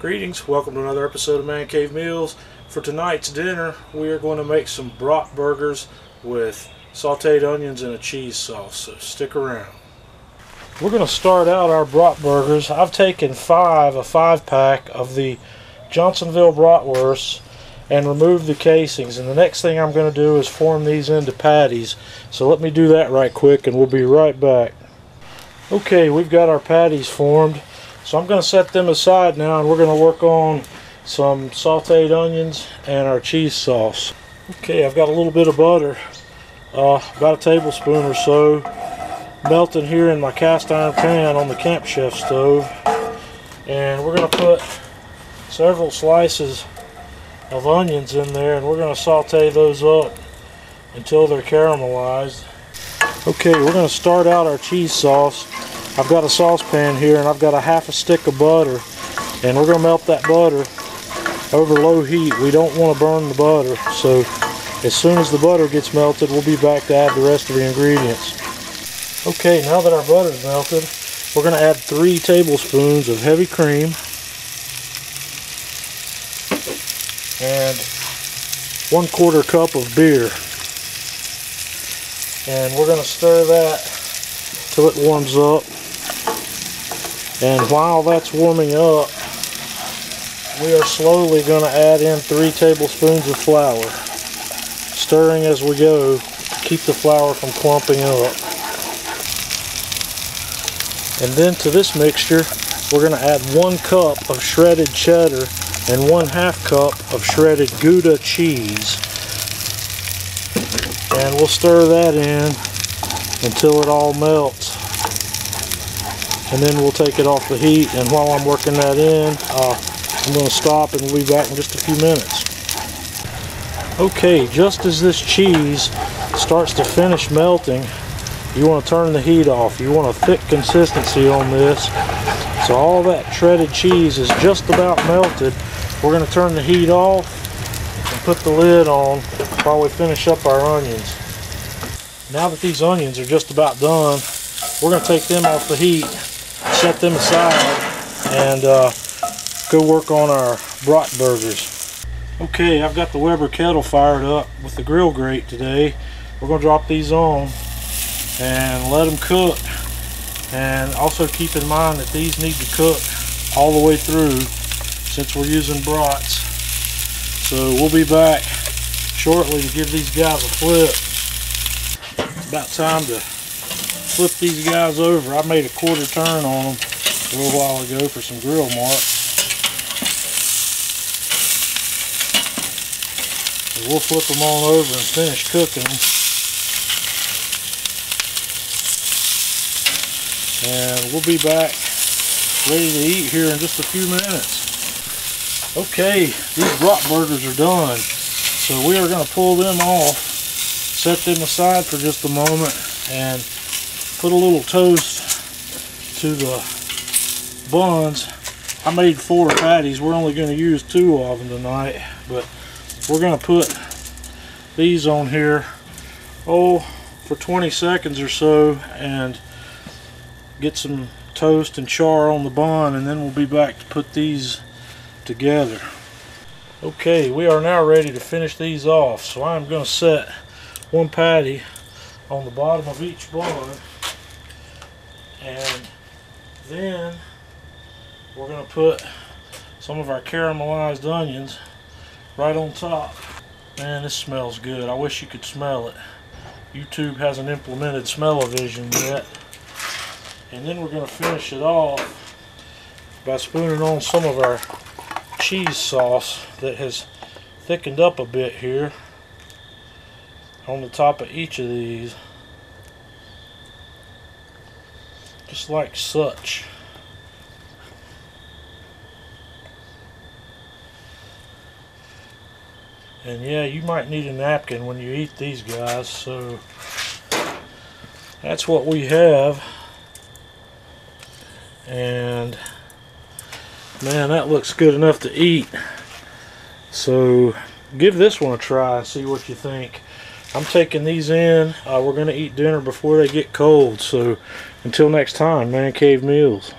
Greetings, welcome to another episode of Man Cave Meals. For tonight's dinner, we are going to make some brat burgers with sauteed onions and a cheese sauce, so stick around. We're going to start out our brat burgers. I've taken a 5-pack of the Johnsonville bratwursts and removed the casings, and the next thing I'm going to do is form these into patties. So let me do that right quick and we'll be right back. Okay, we've got our patties formed. So I'm going to set them aside now, and we're going to work on some sauteed onions and our cheese sauce. Okay, I've got a little bit of butter, about a tablespoon or so, melting here in my cast iron pan on the Camp Chef stove. And we're going to put several slices of onions in there, and we're going to saute those up until they're caramelized. Okay, we're going to start out our cheese sauce. I've got a saucepan here, and I've got a half a stick of butter, and we're going to melt that butter over low heat. We don't want to burn the butter, so as soon as the butter gets melted, we'll be back to add the rest of the ingredients. Okay, now that our butter is melted, we're going to add 3 tablespoons of heavy cream and 1/4 cup of beer, and we're going to stir that till it warms up. And while that's warming up, we are slowly going to add in 3 tablespoons of flour, stirring as we go to keep the flour from clumping up. And then to this mixture, we're going to add 1 cup of shredded cheddar and 1/2 cup of shredded Gouda cheese. And we'll stir that in until it all melts. And then we'll take it off the heat, and while I'm working that in, I'm going to stop and we'll be back in just a few minutes. Okay, just as this cheese starts to finish melting, you want to turn the heat off. You want a thick consistency on this. So all that shredded cheese is just about melted. We're going to turn the heat off and put the lid on while we finish up our onions. Now that these onions are just about done, we're going to take them off the heat, set them aside, and go work on our brat burgers. Okay, I've got the Weber kettle fired up with the GrillGrate today. We're going to drop these on and let them cook. And also keep in mind that these need to cook all the way through since we're using brats. So we'll be back shortly to give these guys a flip. It's about time to flip these guys over. I made a 1/4 turn on them a little while ago for some grill marks. So we'll flip them on over and finish cooking them. And we'll be back ready to eat here in just a few minutes. Okay, these brat burgers are done. So we are going to pull them off, set them aside for just a moment, and put a little toast to the buns. I made 4 patties. We're only going to use 2 of them tonight, but we're going to put these on here for 20 seconds or so and get some toast and char on the bun, and then we'll be back to put these together. Okay, we are now ready to finish these off. So I'm going to set 1 patty on the bottom of each bun, and then we're going to put some of our caramelized onions right on top. Man, this smells good. I wish you could smell it. YouTube hasn't implemented smell-o-vision yet. And then we're going to finish it off by spooning on some of our cheese sauce that has thickened up a bit here on the top of each of these, just like such. And yeah, you might need a napkin when you eat these guys, so that's what we have. And man, that looks good enough to eat. So give this one a try, see what you think. I'm taking these in. We're going to eat dinner before they get cold. So until next time, Man Cave Meals.